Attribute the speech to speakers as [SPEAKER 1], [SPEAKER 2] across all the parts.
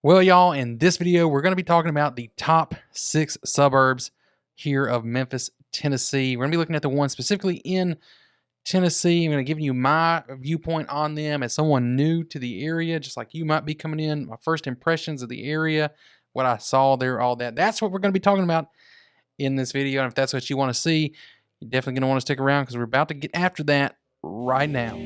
[SPEAKER 1] Well, y'all, in this video, we're going to be talking about the top 6 suburbs here of Memphis, Tennessee. We're going to be looking at the ones specifically in Tennessee. I'm going to give you my viewpoint on them as someone new to the area, just like you might be coming in, my first impressions of the area, what I saw there, all that. That's what we're going to be talking about in this video. And if that's what you want to see, you're definitely going to want to stick around because we're about to get after that right now.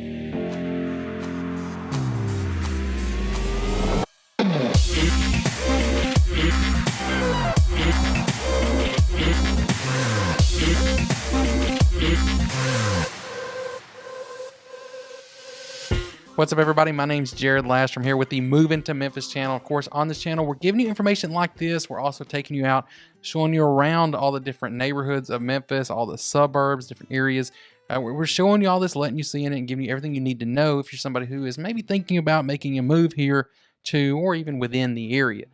[SPEAKER 1] What's up, everybody? My name's Jared Last. I'm here with the Move Into Memphis channel. Of course, on this channel, we're giving you information like this. We're also taking you out, showing you around all the different neighborhoods of Memphis, all the suburbs, different areas. We're showing you all this, letting you see in it, and giving you everything you need to know if you're somebody who is maybe thinking about making a move here to, or even within the area.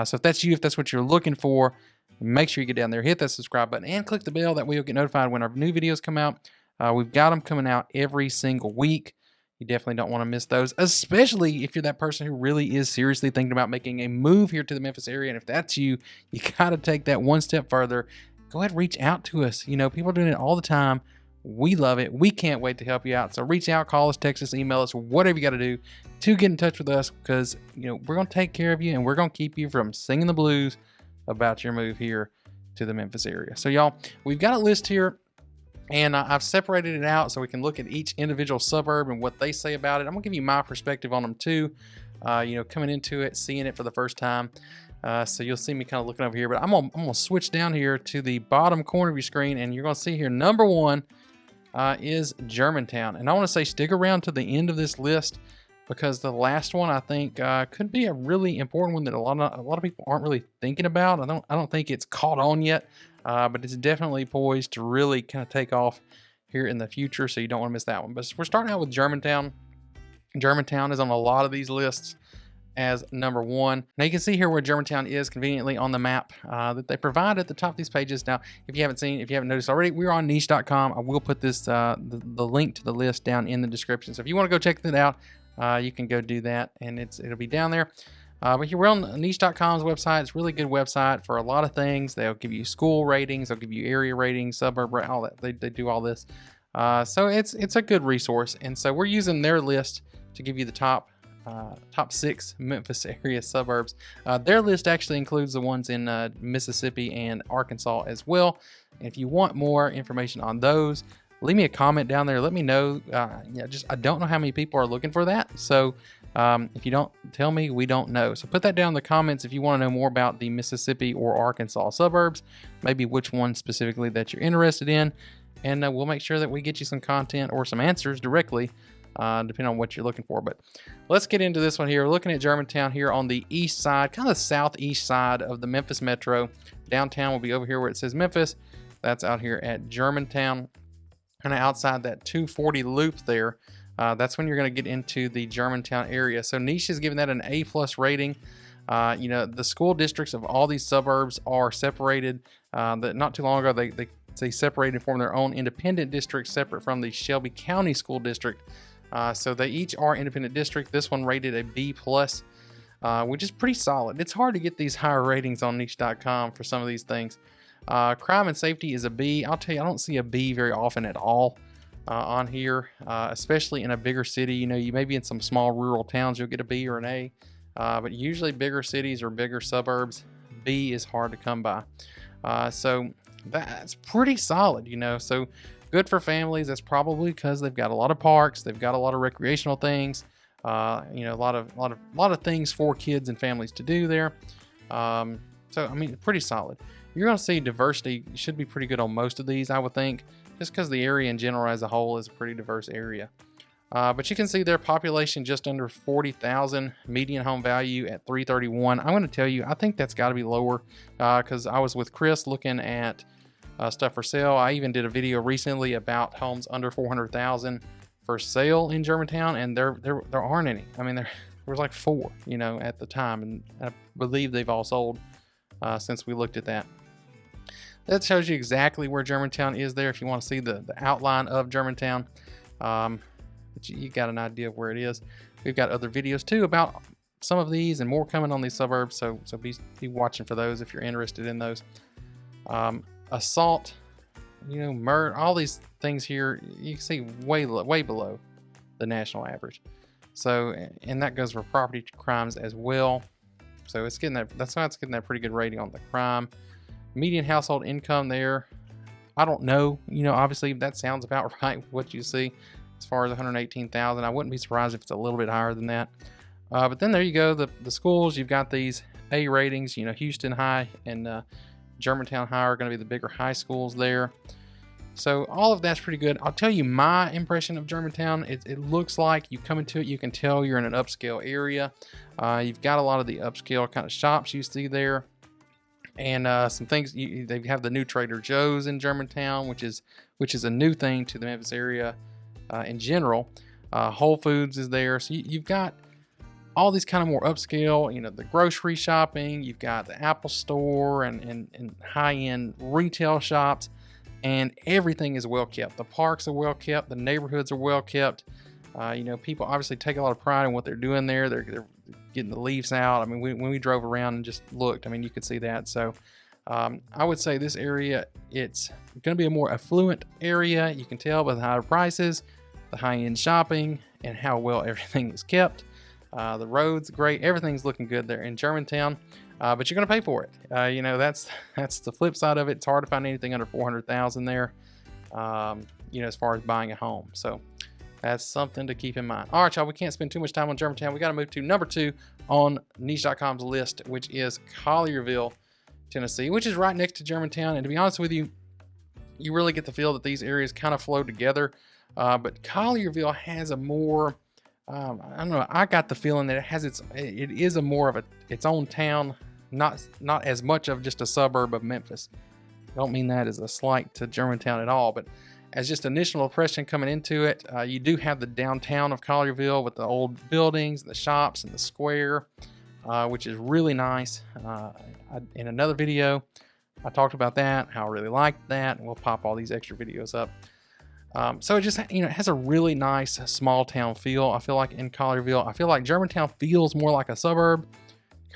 [SPEAKER 1] So if that's you, if that's what you're looking for, make sure you get down there, hit that subscribe button, and click the bell. That way you'll get notified when our new videos come out. We've got them coming out every single week. You definitely don't want to miss those, especially if you're that person who really is seriously thinking about making a move here to the Memphis area. And if that's you, you got to take that one step further. Go ahead and reach out to us. You know, people are doing it all the time. We love it. We can't wait to help you out. So reach out, call us, text us, email us, whatever you got to do to get in touch with us, because, you know, we're going to take care of you and we're going to keep you from singing the blues about your move here to the Memphis area. So y'all, we've got a list here. And I've separated it out so we can look at each individual suburb and what they say about it. I'm gonna give you my perspective on them too. You know, coming into it, seeing it for the first time. So you'll see me kind of looking over here, but I'm gonna switch down here to the bottom corner of your screen, and you're gonna see here number 1 is Germantown. And I want to say stick around to the end of this list, because the last one I think could be a really important one that a lot of people aren't really thinking about. I don't think it's caught on yet. But it's definitely poised to really kind of take off here in the future, so you don't want to miss that one. But we're starting out with Germantown. Germantown is on a lot of these lists as number 1. Now you can see here where Germantown is conveniently on the map that they provide at the top of these pages. Now, if you haven't noticed already, we're on niche.com. I will put this the link to the list down in the description. So if you want to go check that out, you can go do that, and it'll be down there. But here we're on niche.com's website. It's a really good website for a lot of things. They'll give you school ratings, they'll give you area ratings, suburb, all that. They do all this. So it's a good resource. And so we're using their list to give you the top 6 Memphis area suburbs. Their list actually includes the ones in Mississippi and Arkansas as well. And if you want more information on those, leave me a comment down there. Let me know. I don't know how many people are looking for that. So if you don't tell me, we don't know. So put that down in the comments if you want to know more about the Mississippi or Arkansas suburbs, maybe which one specifically that you're interested in. And we'll make sure that we get you some content or some answers directly, depending on what you're looking for. But let's get into this one here. We're looking at Germantown here on the east side, kind of southeast side of the Memphis Metro. Downtown will be over here where it says Memphis. That's out here at Germantown. Kind of outside that 240 loop there. That's when you're going to get into the Germantown area. So Niche is giving that an A+ rating. You know, the school districts of all these suburbs are separated. Not too long ago, they separated and formed their own independent district separate from the Shelby County School District. So they each are independent district. This one rated a B+, which is pretty solid. It's hard to get these higher ratings on niche.com for some of these things. Crime and safety is a B. I'll tell you, I don't see a B very often at all on here, especially in a bigger city. You know, you may be in some small rural towns, you'll get a B or an A, but usually bigger cities or bigger suburbs, B is hard to come by. So that's pretty solid, you know. So good for families. That's probably because they've got a lot of parks, they've got a lot of recreational things, you know, a lot of things for kids and families to do there. So I mean, pretty solid. You're going to see diversity should be pretty good on most of these, I would think, just because the area in general as a whole is a pretty diverse area. But you can see their population just under 40,000, median home value at 331. I'm going to tell you, I think that's got to be lower, because I was with Kris looking at stuff for sale. I even did a video recently about homes under 400,000 for sale in Germantown, and there aren't any. I mean, there was like 4, you know, at the time, and I believe they've all sold since we looked at that. That shows you exactly where Germantown is there if you want to see the outline of Germantown. But you got an idea of where it is. We've got other videos too about some of these and more coming on these suburbs. So be watching for those if you're interested in those. Assault, murder, all these things here, you can see way below the national average. So, and that goes for property crimes as well. So it's getting that. That's why it's getting that pretty good rating on the crime. Median household income there, I don't know. Obviously that sounds about right. What you see as far as 118,000, I wouldn't be surprised if it's a little bit higher than that. But then there you go. The schools, you've got these A ratings. Houston High and Germantown High are going to be the bigger high schools there. So all of that's pretty good. I'll tell you my impression of Germantown. It looks like you come into it, you can tell you're in an upscale area. You've got a lot of the upscale kind of shops you see there. And some things, they have the new Trader Joe's in Germantown, which is a new thing to the Memphis area in general. Whole Foods is there. So you've got all these kind of more upscale, the grocery shopping. You've got the Apple store and high-end retail shops. And everything is well kept. The parks are well kept. The neighborhoods are well kept. People obviously take a lot of pride in what they're doing there. They're getting the leaves out. I mean, when we drove around and just looked, you could see that. So I would say this area, it's going to be a more affluent area. You can tell by the higher prices, the high-end shopping, and how well everything is kept. The roads, great. Everything's looking good there in Germantown. But you're going to pay for it. That's the flip side of it. It's hard to find anything under 400,000 there, as far as buying a home. So that's something to keep in mind. All right, y'all, we can't spend too much time on Germantown. We got to move to number 2 on niche.com's list, which is Collierville, Tennessee, which is right next to Germantown. And to be honest with you, you really get the feel that these areas kind of flow together. But Collierville has a more, I don't know, I got the feeling that it is a more of its own town, not as much of just a suburb of Memphis. I don't mean that as a slight to Germantown at all, but as just initial impression coming into it, you do have the downtown of Collierville with the old buildings, the shops, and the square, which is really nice. In another video, I talked about that, how I really liked that, and we'll pop all these extra videos up. So it just, it has a really nice small town feel. I feel like in Collierville, I feel like Germantown feels more like a suburb.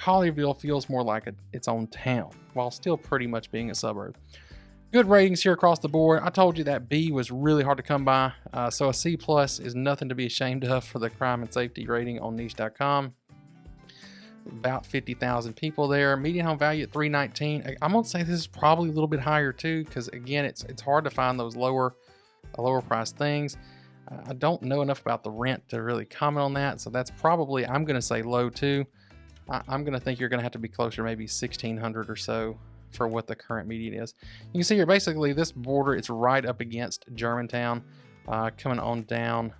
[SPEAKER 1] Collierville feels more like its own town, while still pretty much being a suburb. Good ratings here across the board. I told you that B was really hard to come by. So a C+ is nothing to be ashamed of for the crime and safety rating on niche.com. About 50,000 people there. Median home value at $319. I'm gonna say this is probably a little bit higher too, because again, it's hard to find those lower price things. I don't know enough about the rent to really comment on that, so that's probably, I'm gonna say low too. I'm gonna think you're gonna have to be closer, maybe 1,600 or so for what the current median is. You can see here, basically this border, it's right up against Germantown, coming on down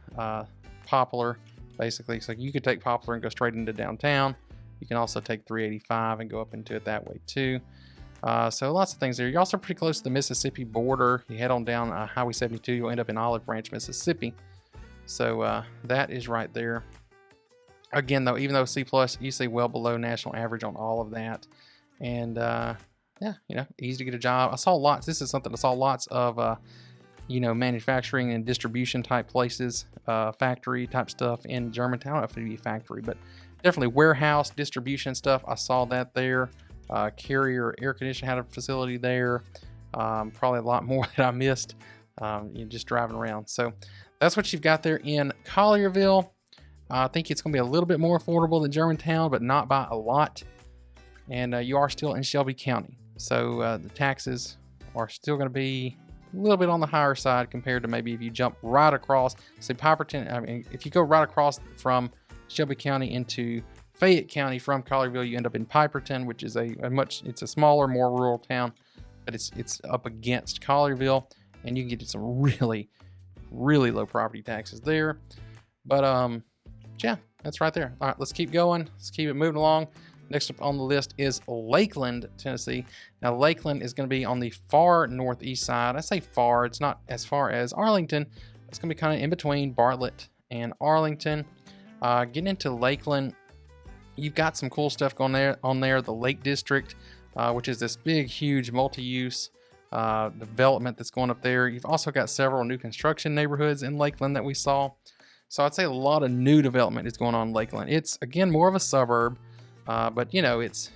[SPEAKER 1] Poplar, basically. So you could take Poplar and go straight into downtown. You can also take 385 and go up into it that way too. So lots of things there. You're also pretty close to the Mississippi border. You head on down Highway 72, you'll end up in Olive Branch, Mississippi. So that is right there. Again, though, even though C+, you see well below national average on all of that. And yeah, easy to get a job. I saw lots. This is something I saw lots of, manufacturing and distribution type places, factory type stuff in Germantown. I don't know if it'd be a factory, but definitely warehouse distribution stuff. I saw that there. Carrier air conditioning had a facility there. Probably a lot more that I missed. Just driving around. So that's what you've got there in Collierville. I think it's going to be a little bit more affordable than Germantown, but not by a lot. And you are still in Shelby County. So the taxes are still going to be a little bit on the higher side compared to maybe if you jump right across, say Piperton. If you go right across from Shelby County into Fayette County from Collierville, you end up in Piperton, which is it's a smaller, more rural town, but it's up against Collierville, and you can get some really, really low property taxes there. But yeah, that's right there. All right, let's keep going. Let's keep it moving along. Next up on the list is Lakeland, Tennessee. Now, Lakeland is going to be on the far northeast side. I say far, it's not as far as Arlington. It's going to be kind of in between Bartlett and Arlington. Getting into Lakeland, you've got some cool stuff going on there. The Lake District, which is this big, huge multi-use development that's going up there. You've also got several new construction neighborhoods in Lakeland that we saw. So I'd say a lot of new development is going on in Lakeland. It's again more of a suburb, but you know it's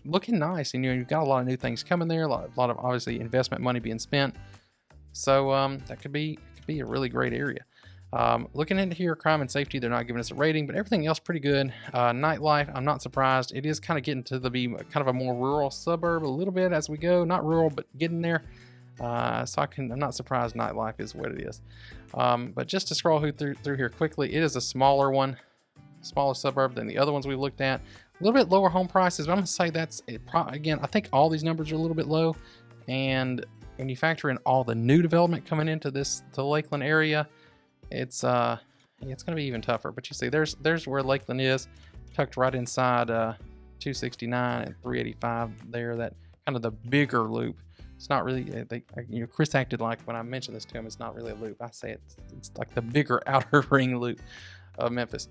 [SPEAKER 1] looking nice, and you've got a lot of new things coming there. A lot of obviously investment money being spent. So that could be a really great area. Looking into here, crime and safety, they're not giving us a rating, but everything else pretty good. Nightlife, I'm not surprised. It is kind of getting to be kind of a more rural suburb a little bit as we go. Not rural, but getting there. So I'm not surprised nightlife is what it is. But just to scroll through here quickly, it is a smaller suburb than the other ones we looked at. A little bit lower home prices, but I'm gonna say that's it. Again, I think all these numbers are a little bit low, and when you factor in all the new development coming into the Lakeland area, it's gonna be even tougher. But you see, there's where Lakeland is, tucked right inside 269 and 385 there. That kind of the bigger loop. It's not really, Kris acted like when I mentioned this to him, it's not really a loop. I say it's like the bigger outer ring loop of Memphis.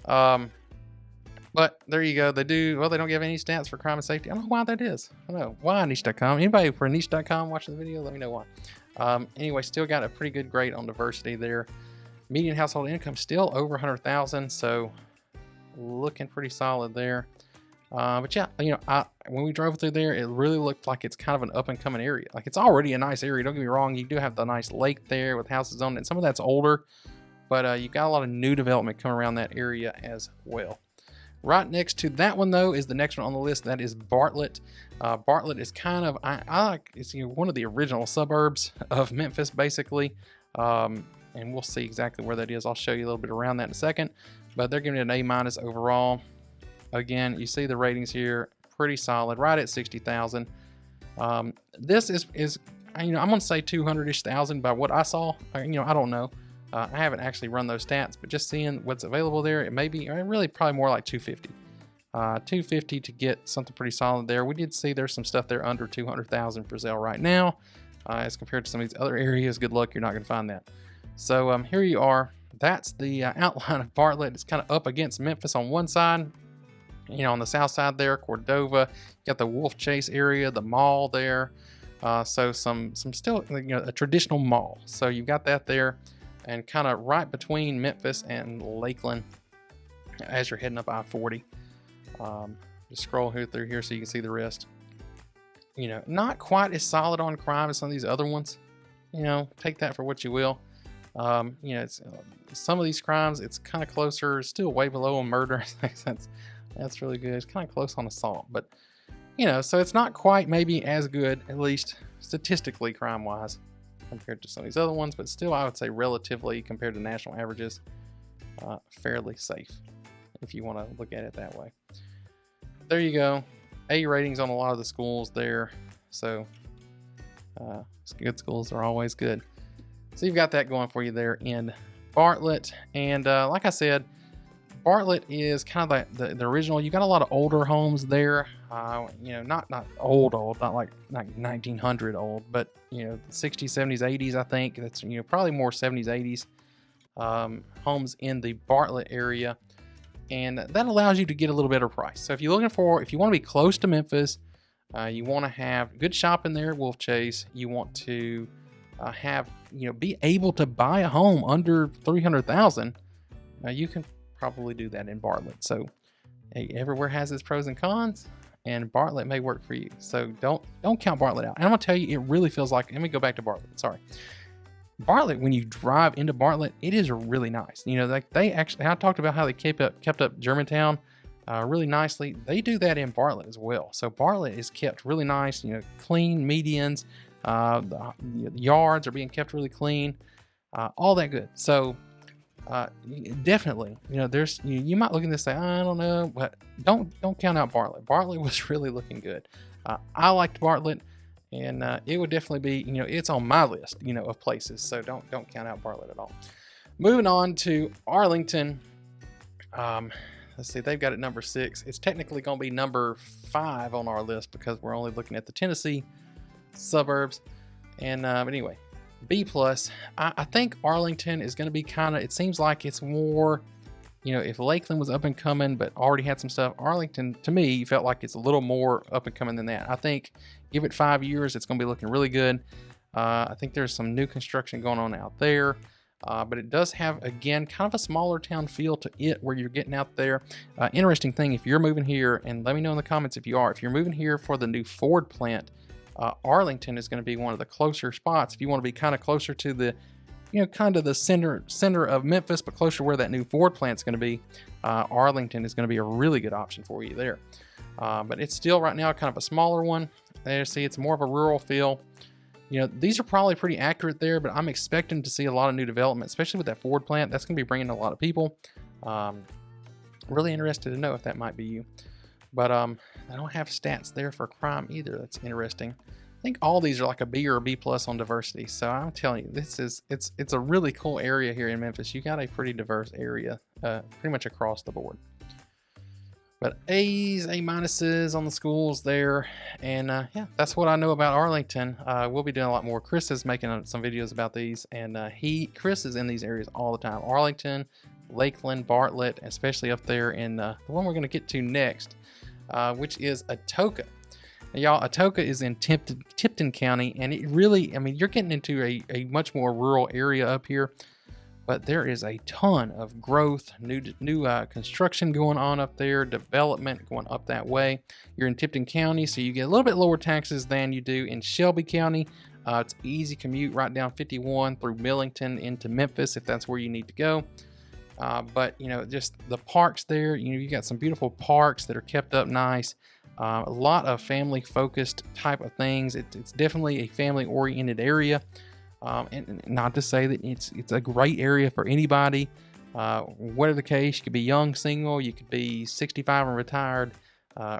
[SPEAKER 1] But there you go. They don't give any stats for crime and safety. I don't know why that is. I don't know. Why niche.com? Anybody for niche.com watching the video, let me know why. Anyway, still got a pretty good grade on diversity there. Median household income still over 100,000, so looking pretty solid there. But yeah, when we drove through there, it really looked like it's kind of an up and coming area. Like it's already a nice area. Don't get me wrong. You do have the nice lake there with houses on it. And some of that's older, but you've got a lot of new development coming around that area as well. Right next to that one though is the next one on the list. That is Bartlett. Bartlett is kind of it's one of the original suburbs of Memphis, basically. And we'll see exactly where that is. I'll show you a little bit around that in a second. But they're giving it an A- overall. Again, you see the ratings here, pretty solid, right at 60,000. This is I'm gonna say 200-ish thousand by what I saw. I don't know. I haven't actually run those stats, but just seeing what's available there, it may be really probably more like 250. 250 to get something pretty solid there. We did see there's some stuff there under 200,000 for sale right now, as compared to some of these other areas. Good luck, you're not gonna find that. So here you are. That's the outline of Bartlett. It's kind of up against Memphis on one side. On the south side there, Cordova, you got the Wolf Chase area, the mall there. So some still, a traditional mall. So you've got that there, and kind of right between Memphis and Lakeland as you're heading up I-40. Just scroll through here so you can see the rest. Not quite as solid on crime as some of these other ones. Take that for what you will. It's some of these crimes, it's kind of closer, still way below a murder. That's really good. It's kind of close on assault, but so it's not quite maybe as good, at least statistically crime-wise, compared to some of these other ones, but still I would say relatively compared to national averages, fairly safe, if you want to look at it that way. There you go. A ratings on a lot of the schools there, so good schools are always good. So you've got that going for you there in Bartlett, and like I said, Bartlett is kind of the original. You got a lot of older homes there. Not old, not like 1900 old, but 60s, 70s, 80s. I think that's probably more 70s, 80s homes in the Bartlett area, and that allows you to get a little better price. So if you want to be close to Memphis, you want to have good shopping there at Wolf Chase. You want to be able to buy a home under 300,000. You can probably do that in Bartlett. So hey, everywhere has its pros and cons, and Bartlett may work for you. So don't count Bartlett out. And I'm gonna tell you, it really feels like, let me go back to Bartlett. Sorry. Bartlett, when you drive into Bartlett, it is really nice. Like they actually, I talked about how they kept up Germantown really nicely. They do that in Bartlett as well. So Bartlett is kept really nice, clean medians, the yards are being kept really clean, all that good. So definitely, there's you might look at this and say, I don't know, but don't count out Bartlett. Bartlett was really looking good. I liked Bartlett, and it would definitely be, it's on my list, of places. So don't count out Bartlett at all. Moving on to Arlington. Let's see, they've got it number 6. It's technically going to be number 5 on our list because we're only looking at the Tennessee suburbs. And but anyway, B+. I think Arlington is going to be it seems like it's more, if Lakeland was up and coming but already had some stuff, Arlington to me felt like it's a little more up and coming than that. I think give it 5 years, it's going to be looking really good. I think there's some new construction going on out there. But it does have, again, kind of a smaller town feel to it, where you're getting out there. Interesting thing, if you're moving here, and let me know in the comments if you're moving here for the new Ford plant, Arlington is going to be one of the closer spots. If you want to be kind of closer to the, kind of the center of Memphis, but closer to where that new Ford plant is going to be, Arlington is going to be a really good option for you there. But it's still right now kind of a smaller one. There, see, it's more of a rural feel. These are probably pretty accurate there, but I'm expecting to see a lot of new development, especially with that Ford plant. That's going to be bringing a lot of people. Really interested to know if that might be you. But I don't have stats there for crime either. That's interesting. I think all these are like a B or a B plus on diversity. So I'm telling you, it's a really cool area here in Memphis. You got a pretty diverse area, pretty much across the board. But A's, A minuses on the schools there. And yeah, that's what I know about Arlington. We'll be doing a lot more. Kris is making some videos about these, and Kris is in these areas all the time. Arlington, Lakeland, Bartlett, especially up there in the one we're going to get to next, which is Atoka. Now, y'all, Atoka is in Tipton County, and it really, I mean, you're getting into a much more rural area up here. But there is a ton of growth, new construction going on up there, development going up that way. You're in Tipton County, so you get a little bit lower taxes than you do in Shelby County. It's easy commute right down 51 through Millington into Memphis if that's where you need to go. But just the parks there, you got some beautiful parks that are kept up nice. A lot of family-focused type of things. It's definitely a family-oriented area. And not to say that it's a great area for anybody. Whatever the case, you could be young, single, you could be 65 and retired,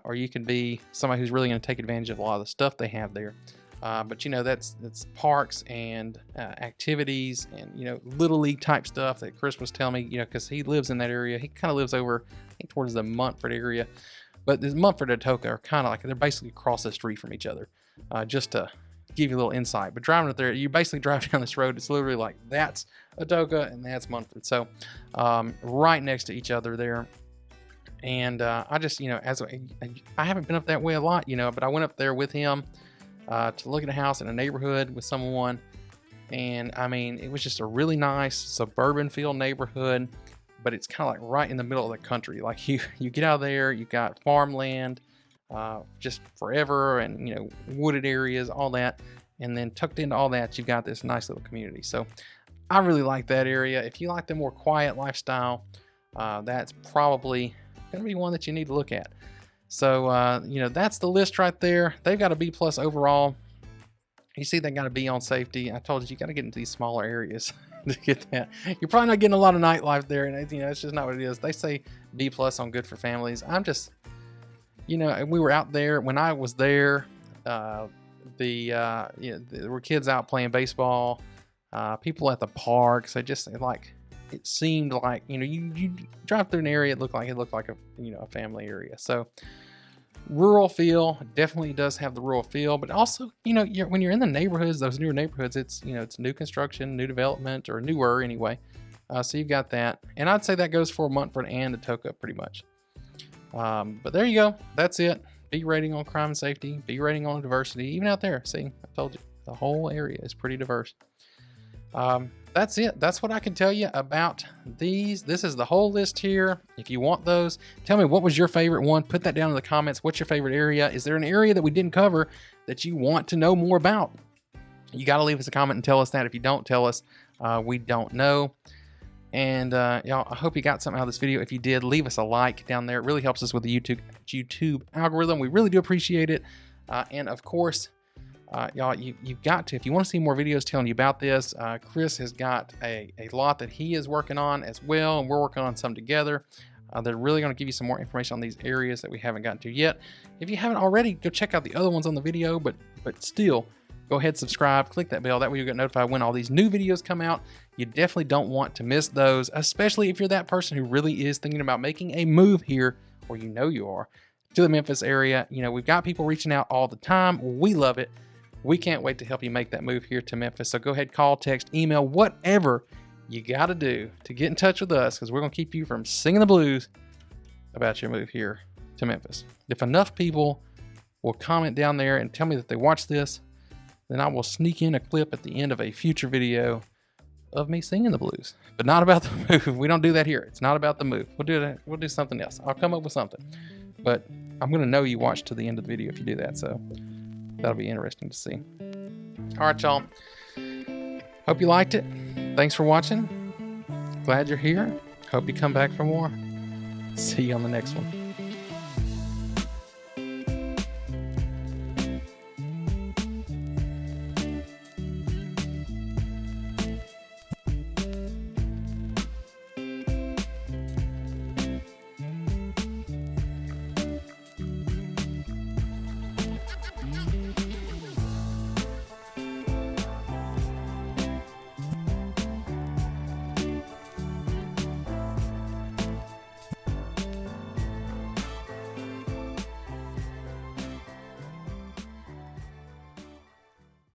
[SPEAKER 1] or you could be somebody who's really going to take advantage of a lot of the stuff they have there. But that's parks and activities and little league type stuff that Kris was telling me. Because he lives in that area. He kind of lives over, I think, towards the Montford area. But the Montford and Atoka are kind of like, they're basically across the street from each other. Just to give you a little insight. But driving up there, you basically drive down this road, it's literally like, that's Atoka and that's Montford. So right next to each other there. And I just, I haven't been up that way a lot, but I went up there with him to look at a house in a neighborhood with someone. And I mean, it was just a really nice suburban feel neighborhood, but it's kind of like right in the middle of the country. Like you get out of there, you got farmland, just forever, and wooded areas, all that, and then tucked into all that, you've got this nice little community. So I really like that area. If you like the more quiet lifestyle, that's probably gonna be one that you need to look at. So that's the list right there. They've got a B plus overall. You see, they got a B on safety. I told you got to get into these smaller areas to get that. You're probably not getting a lot of nightlife there, and it's just not what it is. They say B plus on good for families. I'm just, we were out there when I was there. There were kids out playing baseball, people at the parks. It seemed like you drive through an area, it looked like a family area. So rural feel, definitely does have the rural feel, but also when you're in the neighborhoods, those newer neighborhoods, it's it's new construction, new development, or newer anyway. So you've got that, and I'd say that goes for Montford and Atoka pretty much. But there you go. That's it. B rating on crime and safety. B rating on diversity. Even out there, see, I told you, the whole area is pretty diverse. That's it. That's what I can tell you about these. This is the whole list here. If you want those, tell me what was your favorite one. Put that down in the comments. What's your favorite area? Is there an area that we didn't cover that you want to know more about? You got to leave us a comment and tell us that. If you don't tell us, we don't know. And y'all, I hope you got something out of this video. If you did, leave us a like down there. It really helps us with the YouTube algorithm. We really do appreciate it. And of course, y'all, you've got to, if you want to see more videos telling you about this, Kris has got a lot that he is working on as well, and we're working on some together. They're really going to give you some more information on these areas that we haven't gotten to yet. If you haven't already, go check out the other ones on the video, but still, go ahead, subscribe, click that bell. That way you'll get notified when all these new videos come out. You definitely don't want to miss those, especially if you're that person who really is thinking about making a move here, or you are, to the Memphis area. We've got people reaching out all the time. We love it. We can't wait to help you make that move here to Memphis. So go ahead, call, text, email, whatever you got to do to get in touch with us, because we're going to keep you from singing the blues about your move here to Memphis. If enough people will comment down there and tell me that they watched this, then I will sneak in a clip at the end of a future video of me singing the blues, but not about the move. We don't do that here. It's not about the move. We'll do something else. I'll come up with something, but I'm going to know you watched to the end of the video if you do that. So that'll be interesting to see. All right, y'all. Hope you liked it. Thanks for watching. Glad you're here. Hope you come back for more. See you on the next one.